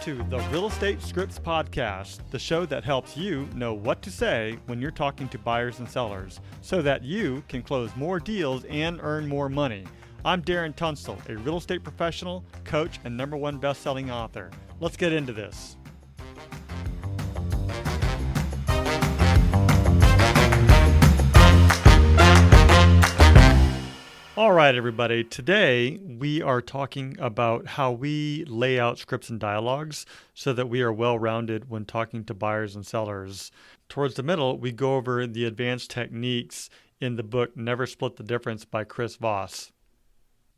to the Real Estate Scripts Podcast, the show that helps you know what to say when you're talking to buyers and sellers so that you can close more deals and earn more money. I'm Darren Tunstall, a real estate professional, coach, and #1 best-selling author. Let's get into this. All right, everybody. Today, we are talking about how we lay out scripts and dialogues so that we are well-rounded when talking to buyers and sellers. Towards the middle, we go over the advanced techniques in the book Never Split the Difference by Chris Voss.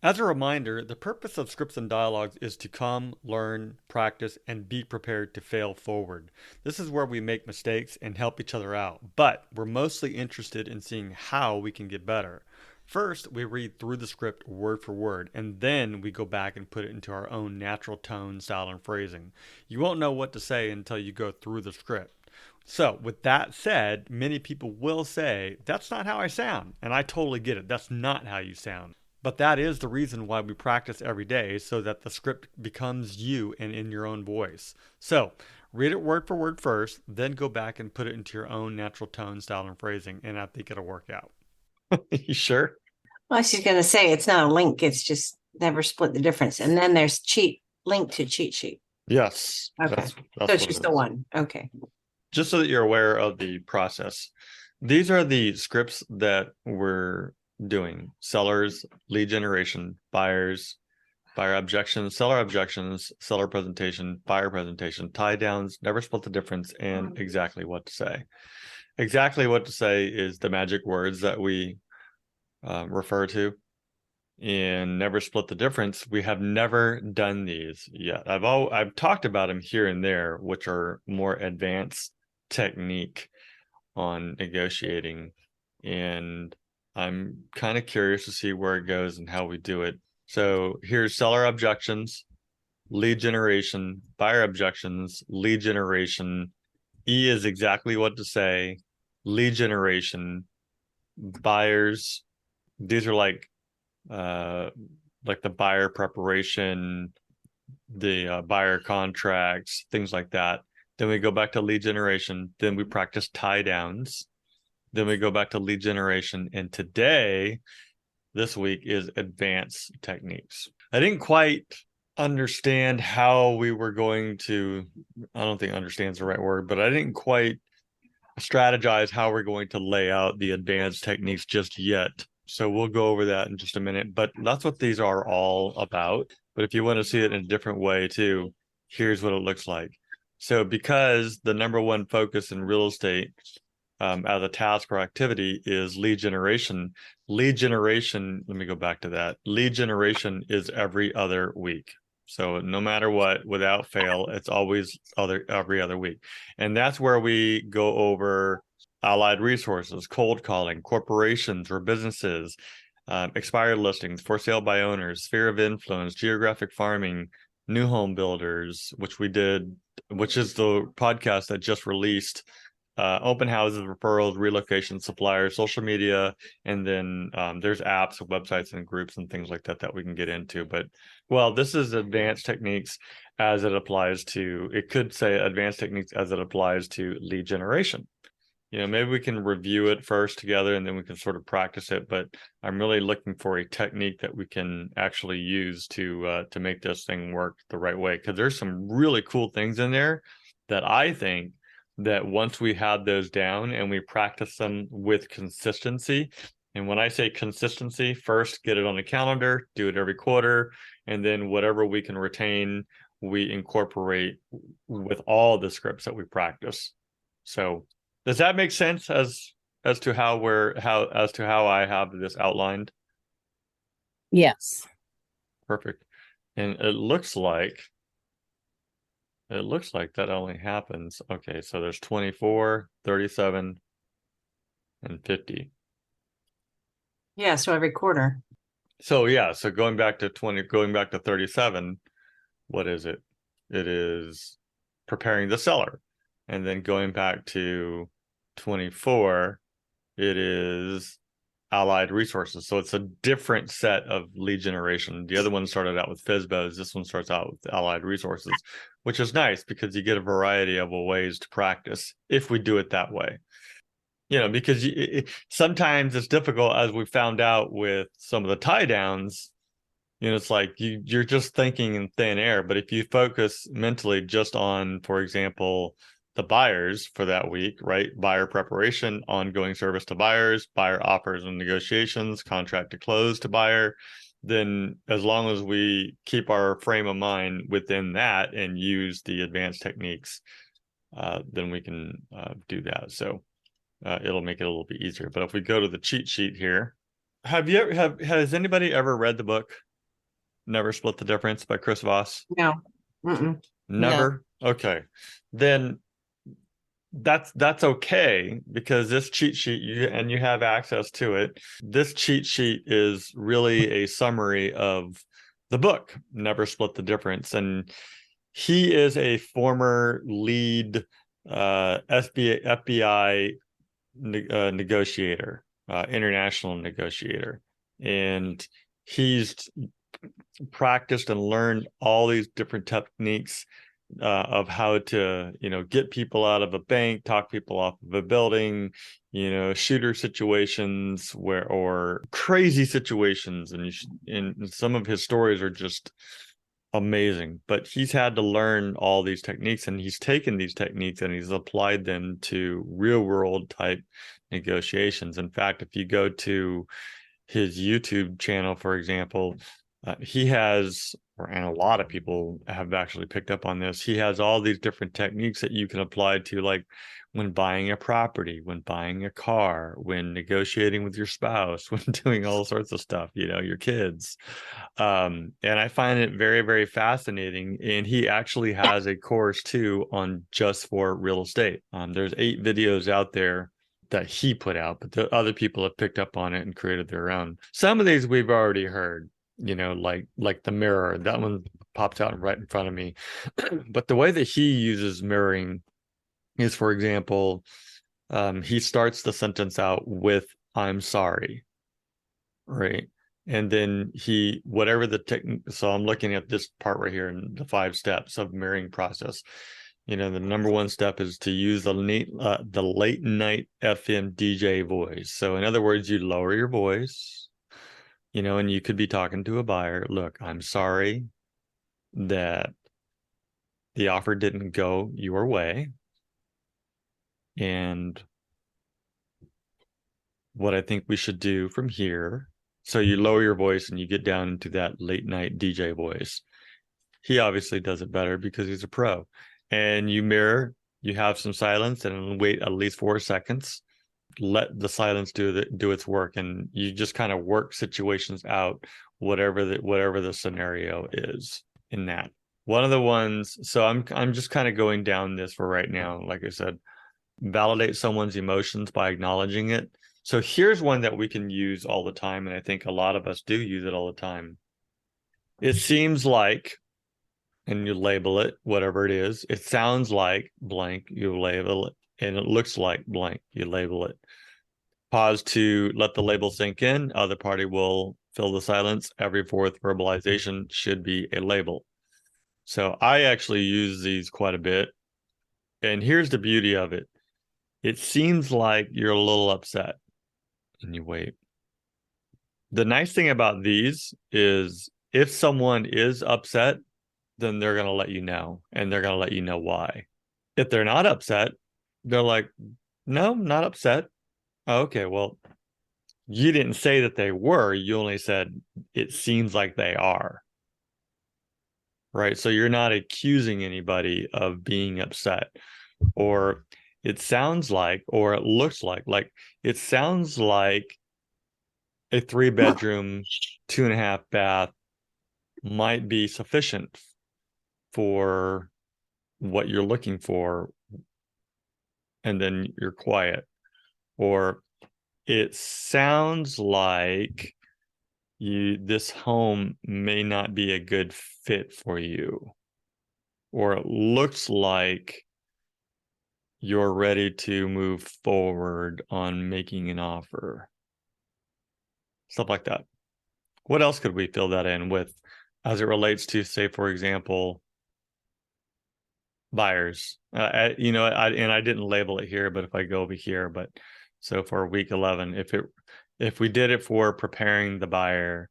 As a reminder, the purpose of scripts and dialogues is to come, learn, practice, and be prepared to fail forward. This is where we make mistakes and help each other out, but we're mostly interested in seeing how we can get better. First, we read through the script word for word, and then we go back and put it into our own natural tone, style, and phrasing. You won't know what to say until you go through the script. So, with that said, many people will say, that's not how I sound. And I totally get it. That's not how you sound. But that is the reason why we practice every day, so that the script becomes you and in your own voice. So, read it word for word first, then go back and put it into your own natural tone, style, and phrasing, and I think it'll work out. You sure? Well, she's going to say it's not a link. It's just never split the difference. And then there's link to cheat sheet. Yes. Okay. That's so it's just the one. Okay. Just so that you're aware of the process. These are the scripts that we're doing. Sellers, lead generation, buyers, buyer objections, seller presentation, buyer presentation, tie downs, never split the difference, and exactly what to say. Exactly what to say is the magic words that we refer to. And never split the difference. We have never done these yet. I've talked about them here and there, which are more advanced technique on negotiating. And I'm kind of curious to see where it goes and how we do it. So here's seller objections, lead generation, buyer objections, lead generation. E is exactly what to say. Lead generation, buyers. These are like the buyer preparation, the buyer contracts, things like that. Then we go back to lead generation. Then we practice tie downs. Then we go back to lead generation. And today, this week, is advanced techniques. I didn't quite understand how we were going to, I don't think understand's the right word, but I didn't quite strategize how we're going to lay out the advanced techniques just yet. So we'll go over that in just a minute, but that's what these are all about. But if you want to see it in a different way too, here's what it looks like. So because the #1 focus in real estate as a task or activity is lead generation, let me go back to that. Lead generation is every other week. So no matter what, without fail, it's always every other week. And that's where we go over allied resources, cold calling, corporations or businesses, expired listings, for sale by owners, sphere of influence, geographic farming, new home builders, which we did, which is the podcast that just released, open houses, referrals, relocation, suppliers, social media, and then there's apps, websites, and groups and things like that we can get into. But, well, this is advanced techniques as it applies to, it could say advanced techniques as it applies to lead generation. You know, maybe we can review it first together and then we can sort of practice it. But I'm really looking for a technique that we can actually use to make this thing work the right way. Because there's some really cool things in there that I think that once we have those down and we practice them with consistency, and when I say consistency, first get it on the calendar, do it every quarter, and then whatever we can retain, we incorporate with all the scripts that we practice. So does that make sense as to how I have this outlined? Yes. Perfect. And it looks like that only happens. Okay, so there's 24, 37, and 50. Yeah, so every quarter. So yeah, so going back to 37, what is it? It is preparing the seller. And then going back to 24, it is Allied Resources. So it's a different set of lead generation. The other one started out with FSBOs. This one starts out with Allied Resources, which is nice because you get a variety of ways to practice if we do it that way. Because sometimes it's difficult, as we found out with some of the tie downs. It's like you're just thinking in thin air. But if you focus mentally just on, for example, the buyers for that week, right? Buyer preparation, ongoing service to buyers, buyer offers and negotiations, contract to close to buyer, then as long as we keep our frame of mind within that and use the advanced techniques, then we can do that. So it'll make it a little bit easier. But if we go to the cheat sheet here, has anybody ever read the book Never Split the Difference by Chris Voss? No. Mm-mm. Never? No. Okay. Then that's okay, because this cheat sheet, you have access to it. This cheat sheet is really a summary of the book Never Split the Difference, and he is a former lead FBI negotiator, international negotiator, and he's practiced and learned all these different techniques of how to get people out of a bank, talk people off of a building, shooter situations or crazy situations, and some of his stories are just amazing. But he's had to learn all these techniques, and he's taken these techniques and he's applied them to real world type negotiations. In fact, if you go to his YouTube channel, for example, he has, and a lot of people have actually picked up on this, he has all these different techniques that you can apply to, like when buying a property, when buying a car, when negotiating with your spouse, when doing all sorts of stuff, your kids. And I find it very, very fascinating. And he actually has a course too on just for real estate. There's 8 videos out there that he put out, but the other people have picked up on it and created their own. Some of these we've already heard, like the mirror, that one pops out right in front of me. But the way that he uses mirroring is, for example, he starts the sentence out with "I'm sorry," right? And then whatever the technique. So I'm looking at this part right here in the 5 steps of mirroring process. The number 1 step is to use the late night FM DJ voice. So in other words, you lower your voice, and you could be talking to a buyer. Look, I'm sorry that the offer didn't go your way. And what I think we should do from here. So you lower your voice and you get down into that late night DJ voice. He obviously does it better because he's a pro. And you mirror, you have some silence and wait at least 4 seconds. Let the silence do its work, and you just kind of work situations out, whatever the scenario is in that. One of the ones, so I'm just kind of going down this for right now. Like I said, validate someone's emotions by acknowledging it. So here's one that we can use all the time, and I think a lot of us do use it all the time. It seems like, and you label it, whatever it is. It sounds like blank, you label it, and it looks like blank, you label it. Pause to let the label sink in. Other party will fill the silence. Every 4th verbalization should be a label. So I actually use these quite a bit. And here's the beauty of it. It seems like you're a little upset, and you wait. The nice thing about these is if someone is upset, then they're going to let you know, and they're going to let you know why. If they're not upset, they're like, no, not upset. Oh, okay, well, you didn't say that they were. You only said it seems like they are. Right? So you're not accusing anybody of being upset. Or it sounds like, or it looks like it sounds like a 3-bedroom, 2.5 bath might be sufficient for what you're looking for. And then you're quiet. Or it sounds like this home may not be a good fit for you, or it looks like you're ready to move forward on making an offer. stuff like that. What else could we fill that in with as it relates to, say, for example, buyers? And I didn't label it here, but if I go over here, but so for week 11, if we did it for preparing the buyer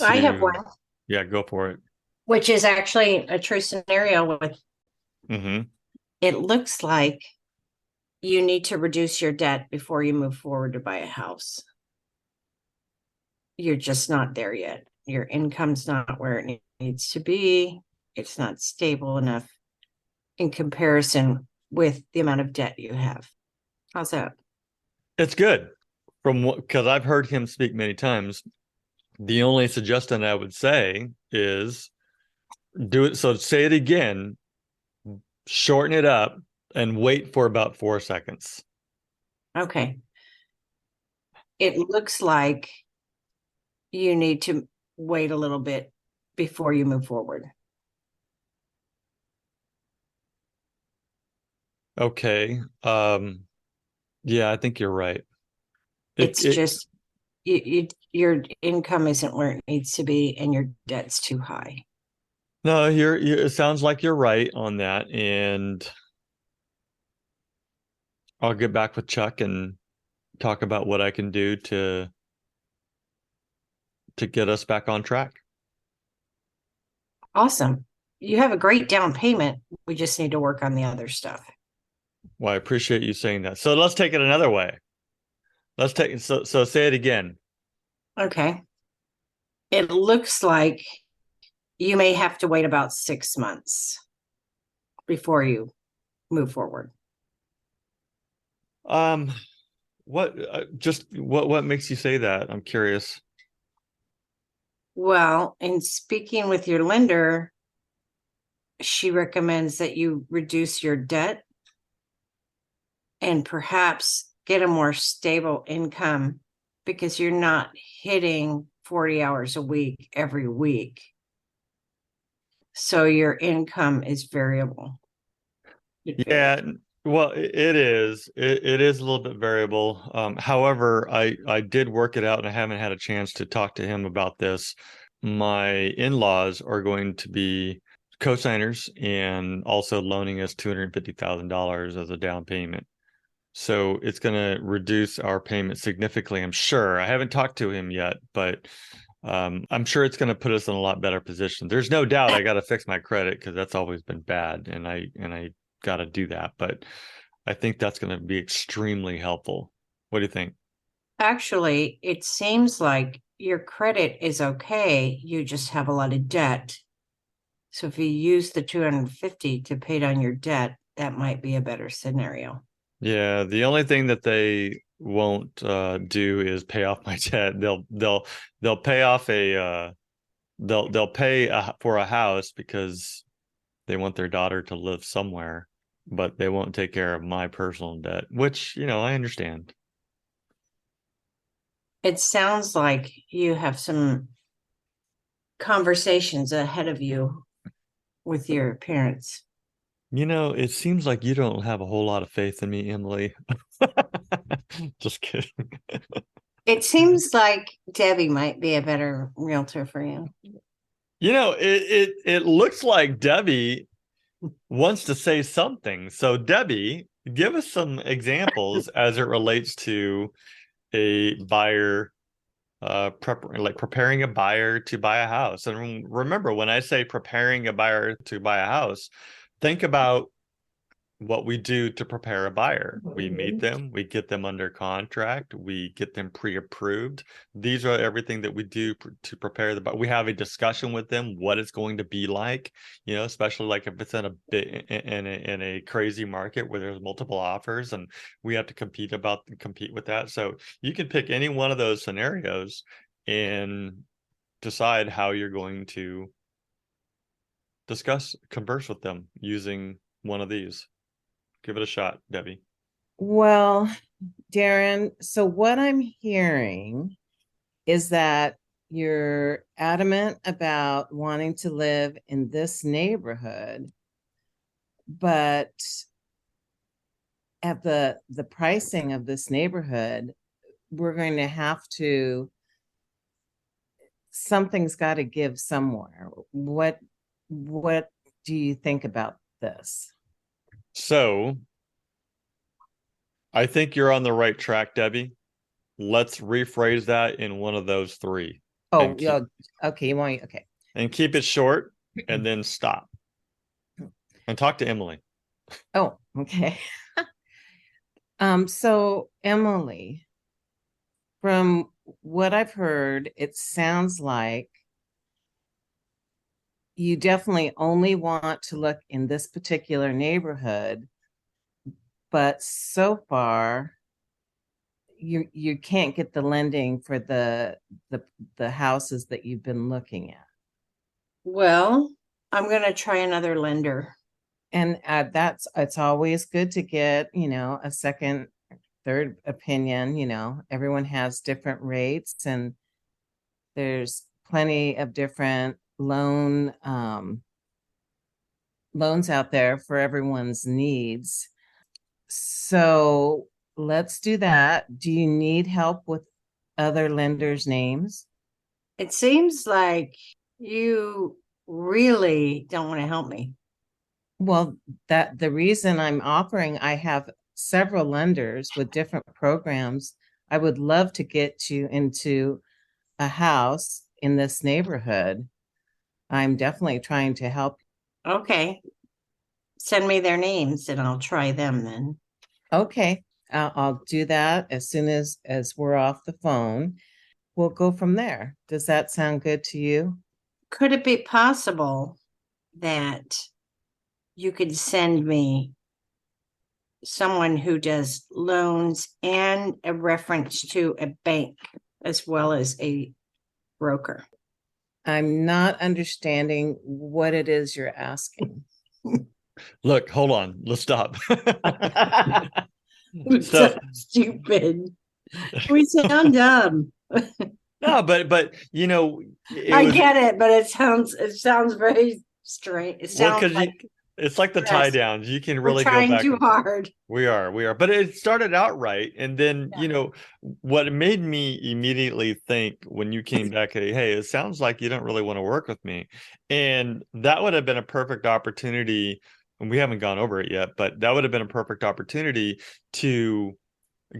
I have to, one, yeah, go for it. which is actually a true scenario with Mm-hmm. it looks like you need to reduce your debt before you move forward to buy a house. You're just not there yet. Your income's not where it needs to be. It's not stable enough in comparison with the amount of debt you have. How's that? It's good from what, because I've heard him speak many times. The only suggestion I would say is do it. So say it again, shorten it up, and wait for about 4 seconds. Okay. It looks like you need to wait a little bit before you move forward. Okay. Yeah, I think you're right. It's It just your income isn't where it needs to be and your debt's too high. No, it sounds like you're right on that, and I'll get back with Chuck and talk about what I can do to get us back on track. Awesome. You have a great down payment. We just need to work on the other stuff. Well, I appreciate you saying that. So let's take it another way. So say it again. Okay. It looks like you may have to wait about 6 months before you move forward. Um, what makes you say that? I'm curious. Well, in speaking with your lender, she recommends that you reduce your debt and perhaps get a more stable income because you're not hitting 40 hours a week every week. So your income is variable. Yeah, well, it is. It is a little bit variable. However, I did work it out, and I haven't had a chance to talk to him about this. My in-laws are going to be co-signers and also loaning us $250,000 as a down payment. So it's going to reduce our payment significantly, I'm sure. I haven't talked to him yet, but I'm sure it's going to put us in a lot better position. There's no doubt I got to fix my credit because that's always been bad, and I got to do that. But I think that's going to be extremely helpful. What do you think? Actually, it seems like your credit is okay. You just have a lot of debt. So if you use the 250 to pay down your debt, that might be a better scenario. Yeah, the only thing that they won't do is pay off my debt. They'll pay off they'll pay for a house because they want their daughter to live somewhere, but they won't take care of my personal debt, which, I understand. It sounds like you have some conversations ahead of you with your parents. It seems like you don't have a whole lot of faith in me, Emily. Just kidding. It seems like Debbie might be a better realtor for you. It looks like Debbie wants to say something. So Debbie, give us some examples as it relates to a buyer preparing a buyer to buy a house. And remember, when I say preparing a buyer to buy a house, think about what we do to prepare a buyer. We meet them, we get them under contract, we get them pre-approved. These are everything that we do to prepare the buyer. We have a discussion with them, what it's going to be like, especially like if it's in a bit in a crazy market where there's multiple offers and we have to compete with that. So you can pick any one of those scenarios and decide how you're going to converse with them using one of these. Give it a shot, Debbie. Well, Darren, so what I'm hearing is that you're adamant about wanting to live in this neighborhood, but at the pricing of this neighborhood, we're going to have to something's got to give somewhere. What do you think about this? So I think you're on the right track, Debbie. Let's rephrase that in one of those three. Oh, and keep, yeah. Okay. Okay. and keep it short and then stop and talk to Emily. Oh, okay. So Emily, from what I've heard, it sounds like you definitely only want to look in this particular neighborhood, but so far you can't get the lending for the houses that you've been looking at. Well, I'm going to try another lender. And it's always good to get, a second, third opinion. Everyone has different rates, and there's plenty of different loans out there for everyone's needs. So let's do that. Do you need help with other lenders' names? It seems like you really don't want to help me. Well, that the reason I'm offering, I have several lenders with different programs. I would love to get you into a house in this neighborhood. I'm definitely trying to help. Okay. Send me their names and I'll try them then. Okay, I'll do that as soon as we're off the phone. We'll go from there. Does that sound good to you? Could it be possible that you could send me someone who does loans and a reference to a bank as well as a broker? I'm not understanding what it is you're asking. Look, hold on. Let's stop. So stupid. We sound dumb. No, but I get it, but it sounds very strange. It well, sounds because like it's like the Yes. tie downs. You can we're really go trying back. too hard. We are. But it started out right. And then, what made me immediately think when you came back, hey, it sounds like you don't really want to work with me. And that would have been a perfect opportunity. And we haven't gone over it yet, but that would have been a perfect opportunity to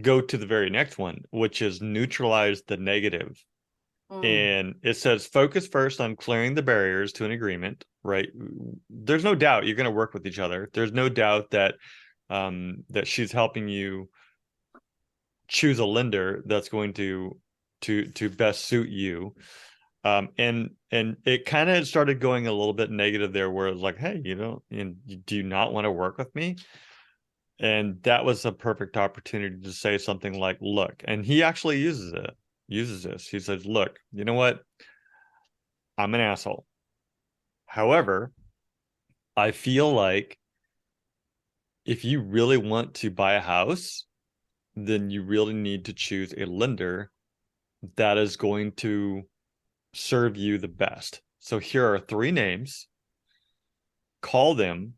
go to the very next one, which is neutralize the negative. And it says focus first on clearing the barriers to an agreement, right? There's no doubt you're going to work with each other. There's no doubt that she's helping you choose a lender that's going to best suit you. And it kind of started going a little bit negative there, where it was like, hey, do you not want to work with me? And that was a perfect opportunity to say something like, look, and he actually uses this. He says, look, you know what? I'm an asshole. However, I feel like if you really want to buy a house, then you really need to choose a lender that is going to serve you the best. So here are 3 names. Call them,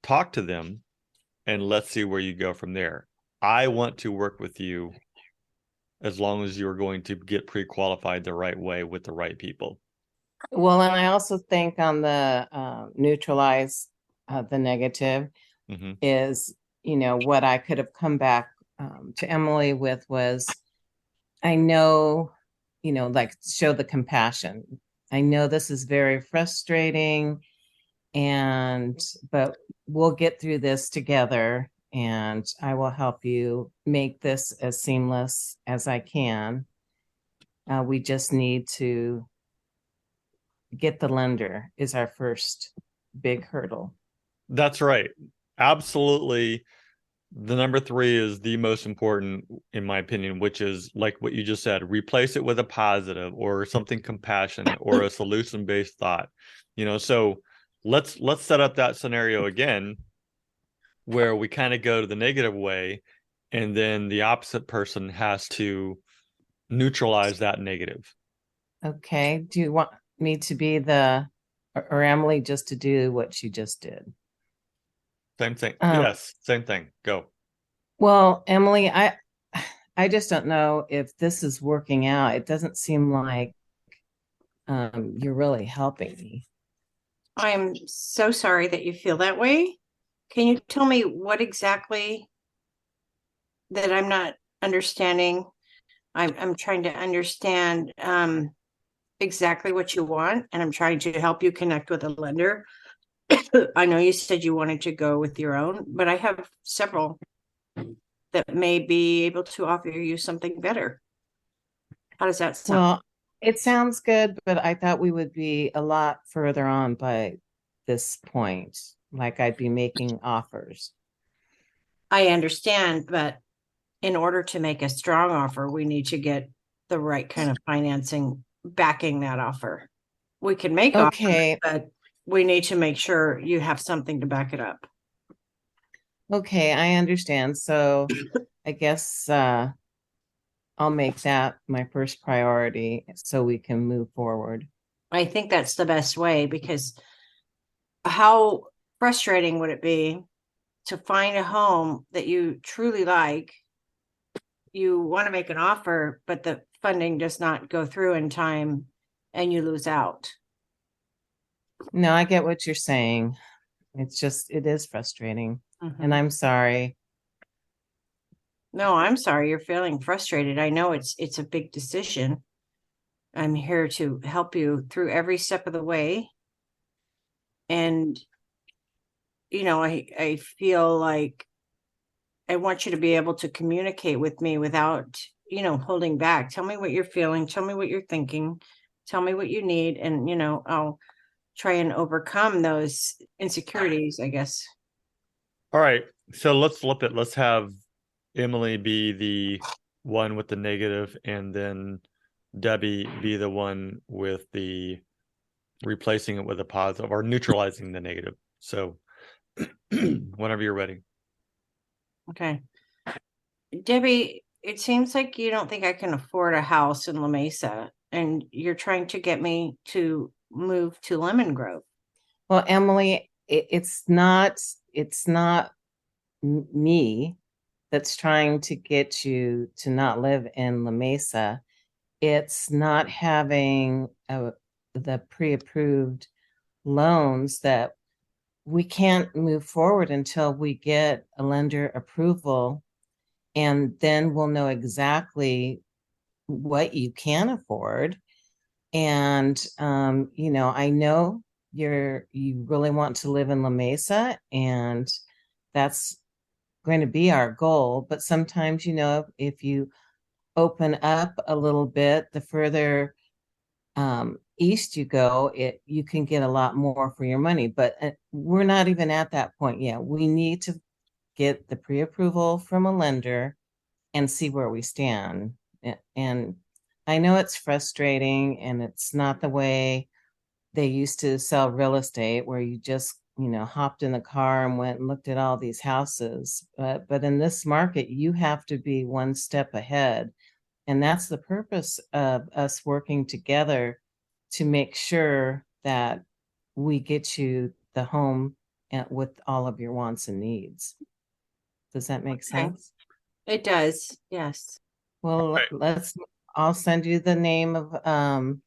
talk to them, and let's see where you go from there. I want to work with you as long as you're going to get pre-qualified the right way with the right people. Well, and I also think on the neutralize the negative is, what I could have come back to Emily with was, I know, like show the compassion. I know this is very frustrating, but we'll get through this together, and I will help you make this as seamless as I can. We just need to get the lender is our first big hurdle. That's right. Absolutely. The number 3 is the most important, in my opinion, which is like what you just said, replace it with a positive or something compassionate or a solution-based thought. So let's set up that scenario again, where we kind of go to the negative way, and then the opposite person has to neutralize that negative. Okay. Do you want me to be or Emily just to do what she just did? Same thing. Yes, same thing. Go. Well, Emily, I just don't know if this is working out. It doesn't seem like you're really helping me. I'm so sorry that you feel that way. Can you tell me what exactly that I'm not understanding? I'm trying to understand exactly what you want, and I'm trying to help you connect with a lender. I know you said you wanted to go with your own, but I have several that may be able to offer you something better. How does that sound? Well, it sounds good, but I thought we would be a lot further on by this point. Like I'd be making offers. I understand, but in order to make a strong offer, we need to get the right kind of financing backing that offer. We can make offers, Okay, but we need to make sure you have something to back it up. okay, I understand. So I guess I'll make that my first priority so we can move forward. I think that's the best way, because how frustrating would it be to find a home that you truly like? You want to make an offer, but the funding does not go through in time and you lose out. No, I get what you're saying. It's just, it is frustrating. Mhm. And I'm sorry. No, I'm sorry you're feeling frustrated. I know it's a big decision. I'm here to help you through every step of the way. And I feel like I want you to be able to communicate with me without, holding back. Tell me what you're feeling, tell me what you're thinking, tell me what you need, and I'll try and overcome those insecurities, I guess. All right. So let's flip it. Let's have Emily be the one with the negative, and then Debbie be the one with the replacing it with a positive or neutralizing the negative. So whenever you're ready. Okay. Debbie, it seems like you don't think I can afford a house in La Mesa, and you're trying to get me to move to Lemon Grove. Well, Emily, it's not me that's trying to get you to not live in La Mesa. It's not having the pre-approved loans that we can't move forward until we get a lender approval, and then we'll know exactly what you can afford. And I know you really want to live in La Mesa, and that's going to be our goal. But sometimes, if you open up a little bit, the further east you go, you can get a lot more for your money. But we're not even at that point yet. We need to get the pre-approval from a lender and see where we stand. And I know it's frustrating, and it's not the way they used to sell real estate, where you just hopped in the car and went and looked at all these houses. But in this market, you have to be one step ahead, and that's the purpose of us working together to make sure that we get you the home with all of your wants and needs. Does that make Okay. sense? It does, yes. Well, Right. I'll send you the name of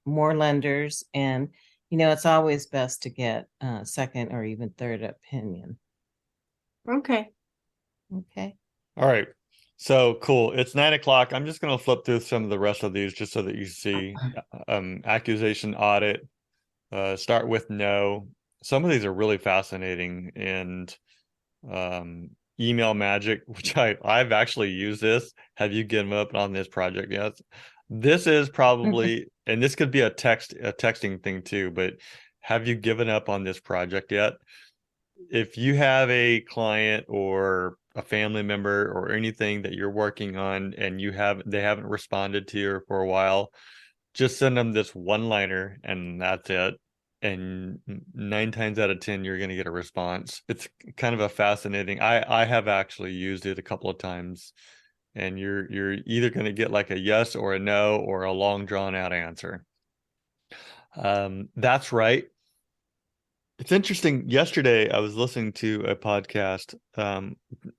more lenders, and it's always best to get a second or even third opinion. Okay. Okay. All right. So cool. It's 9 o'clock. I'm just going to flip through some of the rest of these just so that you see accusation audit, start with no. Some of these are really fascinating, and email magic, which I've actually used this. Have you given up on this project yet? This is probably, and this could be a texting thing too, but have you given up on this project yet? If you have a client or a family member or anything that you're working on and they haven't responded to you for a while, just send them this one-liner and that's it. And 9 times out of 10, you're going to get a response. It's kind of a fascinating. I have actually used it a couple of times, and you're either going to get like a yes or a no or a long drawn out answer. That's right. It's interesting. Yesterday, I was listening to a podcast.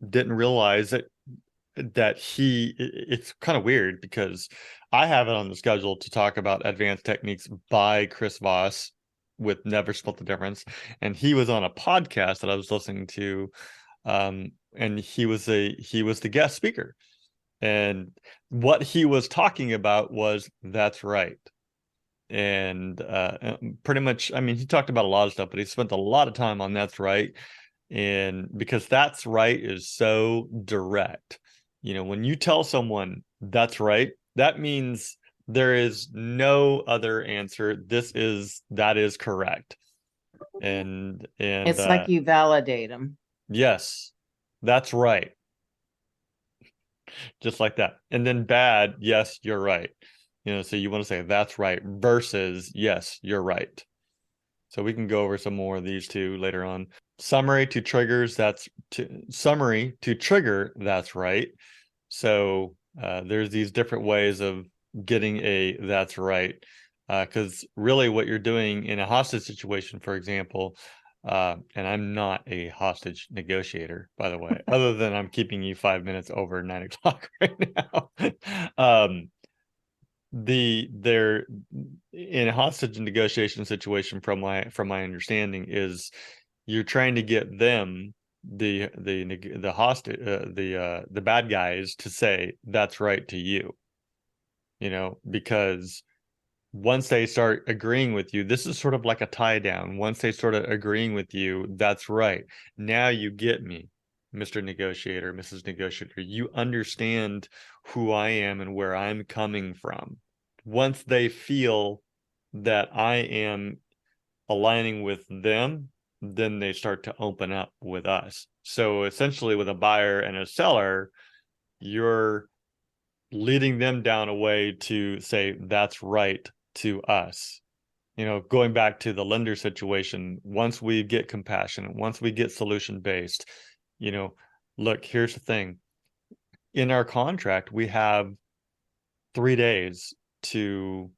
Didn't realize that it's kind of weird because I have it on the schedule to talk about advanced techniques by Chris Voss with Never Split the Difference. And he was on a podcast that I was listening to. And he was the guest speaker. And what he was talking about was that's right. And pretty much, I mean, he talked about a lot of stuff, but he spent a lot of time on that's right. And because that's right is so direct. You know, when you tell someone that's right, that means there is no other answer. That is correct. And It's like you validate them. yes, that's right. Just like that. And then bad, yes, you're right. You know, so you want to say that's right versus yes, you're right. So we can go over some more of these two later on. Summary to trigger, that's right. So there's these different ways of getting a that's right. Because really what you're doing in a hostage situation, for example, and I'm not a hostage negotiator, by the way, other than I'm keeping you 5 minutes over 9 o'clock right now. They're in a hostage negotiation situation from my understanding is you're trying to get them the hostage the bad guys to say that's right to you, you know, because once they start agreeing with you, this is sort of like a tie down. Once they start agreeing with you, that's right. Now you get me, Mr. Negotiator, Mrs. Negotiator. You understand who I am and where I'm coming from. Once they feel that I am aligning with them, then they start to open up with us. So essentially, with a buyer and a seller, you're leading them down a way to say that's right to us. You know, going back to the lender situation, once we get compassionate, once we get solution based, you know, look, here's the thing. In our contract, we have 3 days to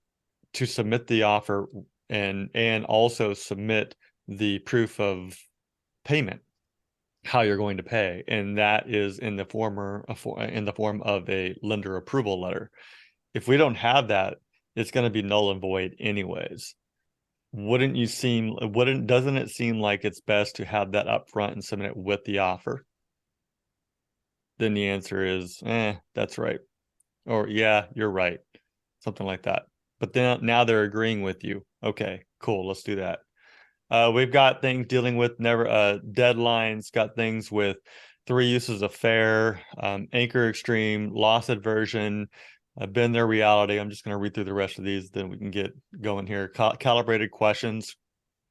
submit the offer and also submit the proof of payment, how you're going to pay, and that is in the form of a lender approval letter. If we don't have that, it's going to be null and void anyways. Doesn't it seem like it's best to have that up front and submit it with the offer? Then the answer is, that's right. Or yeah, you're right. Something like that. But then now they're agreeing with you. Okay, cool. Let's do that. We've got things dealing with deadlines, got things with 3 uses of fair, anchor extreme, loss aversion, been their reality. I'm just going to read through the rest of these, then we can get going here. Calibrated questions.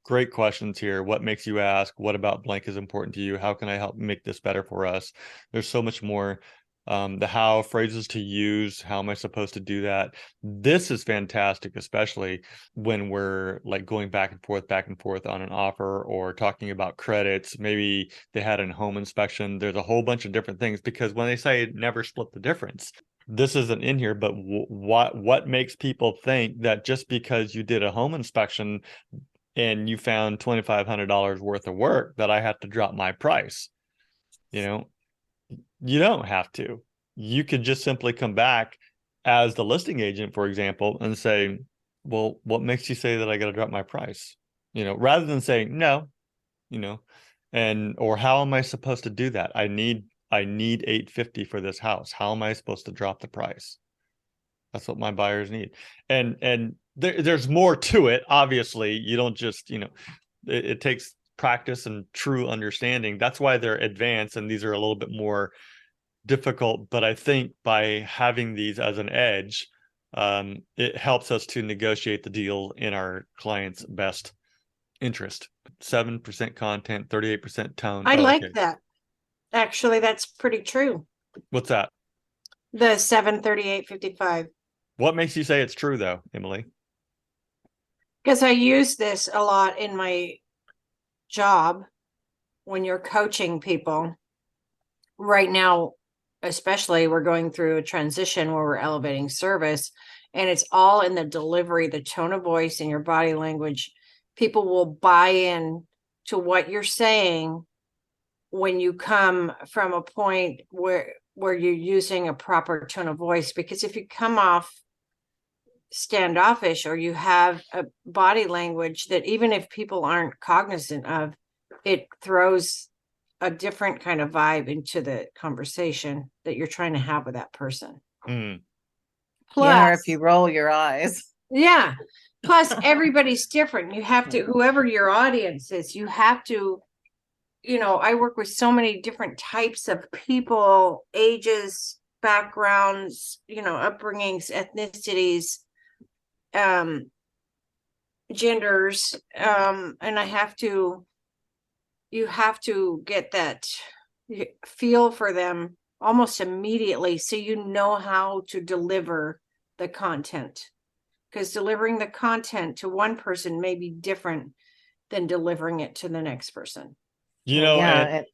Great questions here. What makes you ask? What about blank is important to you? How can I help make this better for us? There's so much more. The how, phrases to use, how am I supposed to do that? This is fantastic, especially when we're like going back and forth on an offer or talking about credits. Maybe they had a home inspection. There's a whole bunch of different things, because when they say never split the difference, this isn't in here, but what makes people think that just because you did a home inspection and you found $2,500 worth of work that I have to drop my price? You know, you don't have to. You could just simply come back as the listing agent, for example, and say, well, what makes you say that I got to drop my price? You know, rather than saying no, you know, or how am I supposed to do that? I need $850 for this house. How am I supposed to drop the price? That's what my buyers need. And there's more to it. Obviously, you don't just, you know, it takes practice and true understanding. That's why they're advanced, and these are a little bit more difficult. But I think by having these as an edge, it helps us to negotiate the deal in our client's best interest. 7% content, 38% tone. I like that. Actually, that's pretty true. What's that? The 73855. What makes you say it's true though, Emily? Because I use this a lot in my job when you're coaching people. Right now, especially, we're going through a transition where we're elevating service, and it's all in the delivery, the tone of voice, and your body language. People will buy in to what you're saying when you come from a point where where you're using a proper tone of voice, because if you come off standoffish or you have a body language that even if people aren't cognizant of, it throws a different kind of vibe into the conversation that you're trying to have with that person. Mm. Yeah, or Plus, if you roll your eyes. yeah. Plus, everybody's different. You have to, whoever your audience is, you have to, I work with so many different types of people, ages, backgrounds, upbringings, ethnicities, genders. And you have to get that feel for them almost immediately so you know how to deliver the content, because delivering the content to one person may be different than delivering it to the next person. Yeah, And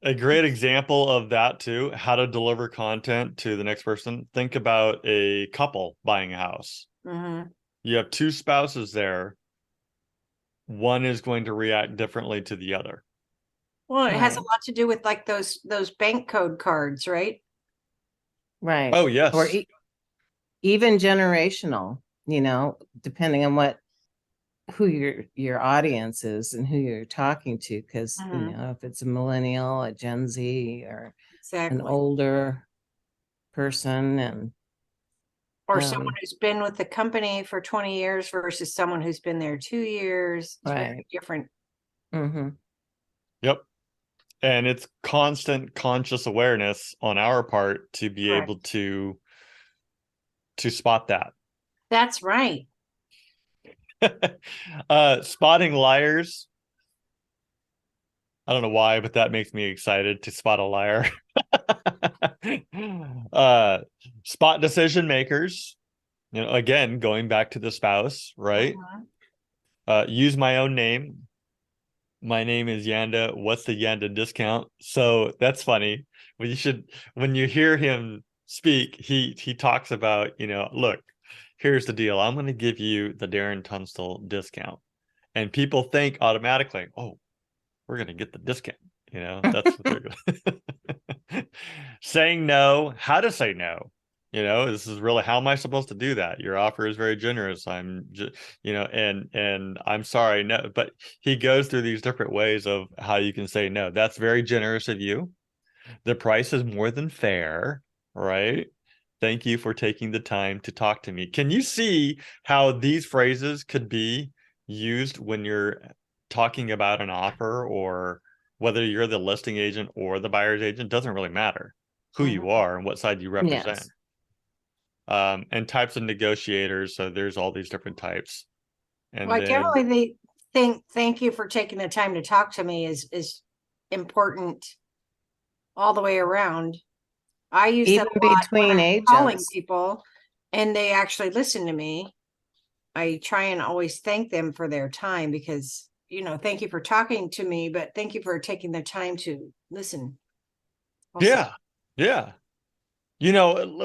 a great example of that too, how to deliver content to the next person. Think about a couple buying a house. Mm-hmm. You have two spouses there. One is going to react differently to the other. Well, it has a Right. lot to do with like those bank code cards, right? Right. Oh, Or yes. even generational, depending on who your audience is and who you're talking to, because Mhm. if it's a millennial, a Gen Z, or an Exactly. older person, and Or someone who's been with the company for 20 years versus someone who's been there 2 years. It's very right. different. Mm-hmm. Yep. And it's constant conscious awareness on our part to be Correct. able to spot that. That's right. Spotting liars. I don't know why, but that makes me excited to spot a liar. Spot decision makers. Again, going back to the spouse, right? Mhm. Use my own name. My name is Yanda. What's the Yanda discount? So that's funny. When you hear him speak, he talks about, look, here's the deal. I'm going to give you the Darren Tunstall discount. And people think automatically, oh, we're going to get the discount. That's what they're going. Saying no, how to say no. This is really, how am I supposed to do that? Your offer is very generous. I'm just, and I'm sorry, no, but he goes through these different ways of how you can say no. That's very generous of you. The price is more than fair, right? Thank you for taking the time to talk to me. Can you see how these phrases could be used when you're talking about an offer, or whether you're the listing agent or the buyer's agent? Doesn't really matter who you are and what side you represent. Yes. And types of negotiators. So there's all these different types. And Well, I then, definitely thank you for taking the time to talk to me is important all the way around. I use that Even a lot when between I'm calling agents. people and they actually listen to me. I try and always thank them for their time because, thank you for talking to me, but thank you for taking the time to listen. Also. yeah.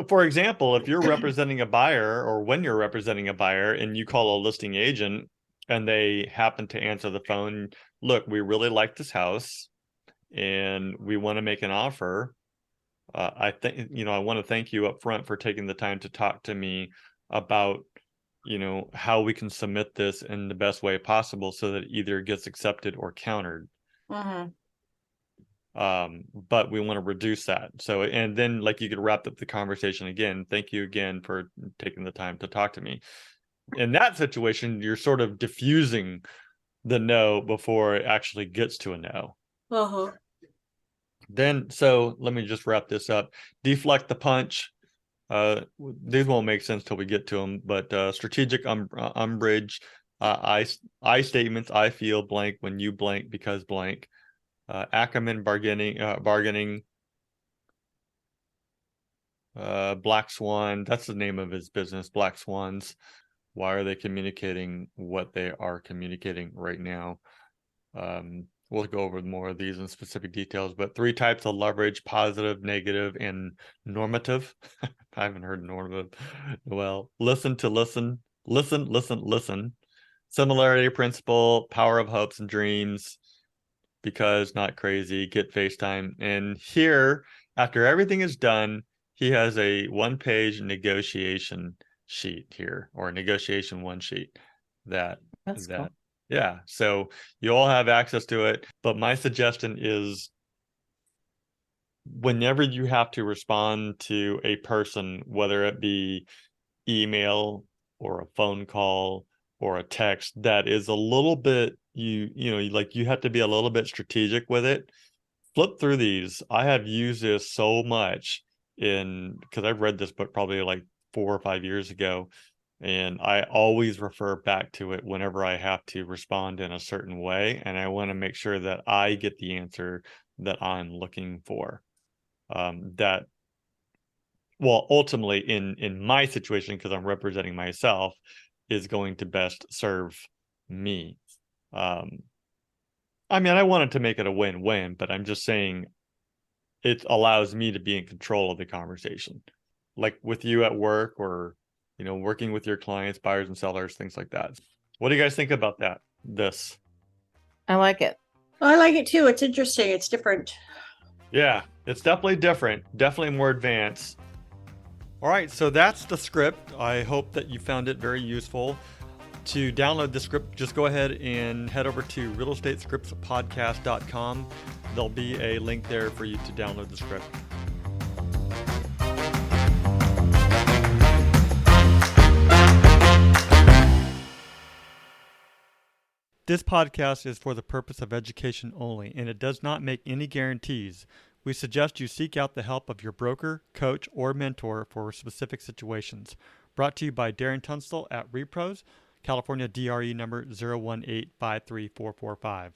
For example, if you're representing a buyer, or when you're representing a buyer and you call a listing agent and they happen to answer the phone, look, we really like this house and we want to make an offer. I think, I want to thank you up front for taking the time to talk to me about, how we can submit this in the best way possible so that it either gets accepted or countered. Mm-hmm. But we want to reduce that. So, and then like you could wrap up the conversation again. Thank you again for taking the time to talk to me. In that situation, you're sort of diffusing the no before it actually gets to a no. Uh-huh. Then, so let me just wrap this up. Deflect the punch. These won't make sense till we get to them, but strategic umbrage, I statements, I feel blank when you blank because blank. Ackerman bargaining, Black Swan, that's the name of his business, Black Swans. Why are they communicating what they are communicating right now? We'll go over more of these in specific details, but 3 types of leverage: positive, negative, and normative. I haven't heard normative. Well, listen to listen. Similarity principle, power of hopes and dreams, because not crazy, get FaceTime. And here After everything is done, he has a 1-page negotiation sheet here, or a negotiation one sheet that That's cool. yeah. So you all have access to it. But my suggestion is whenever you have to respond to a person, whether it be email or a phone call or a text that is a little bit, you have to be a little bit strategic with it. Flip through these. I have used this so much because I've read this book probably like 4 or 5 years ago, and I always refer back to it whenever I have to respond in a certain way, and I want to make sure that I get the answer that I'm looking for. That well, ultimately in my situation, because I'm representing myself, is going to best serve me. I mean, I wanted to make it a win-win, but I'm just saying it allows me to be in control of the conversation, like with you at work, or working with your clients, buyers and sellers, things like that. What do you guys think about that? I like it. I like it too. It's interesting. It's different. Yeah, it's definitely different, definitely more advanced. All right, so that's the script. I hope that you found it very useful. To download the script, just go ahead and head over to realestatescriptspodcast.com. There'll be a link there for you to download the script. This podcast is for the purpose of education only, and it does not make any guarantees. We suggest you seek out the help of your broker, coach, or mentor for specific situations. Brought to you by Darren Tunstall at Repros, California DRE number 018534445.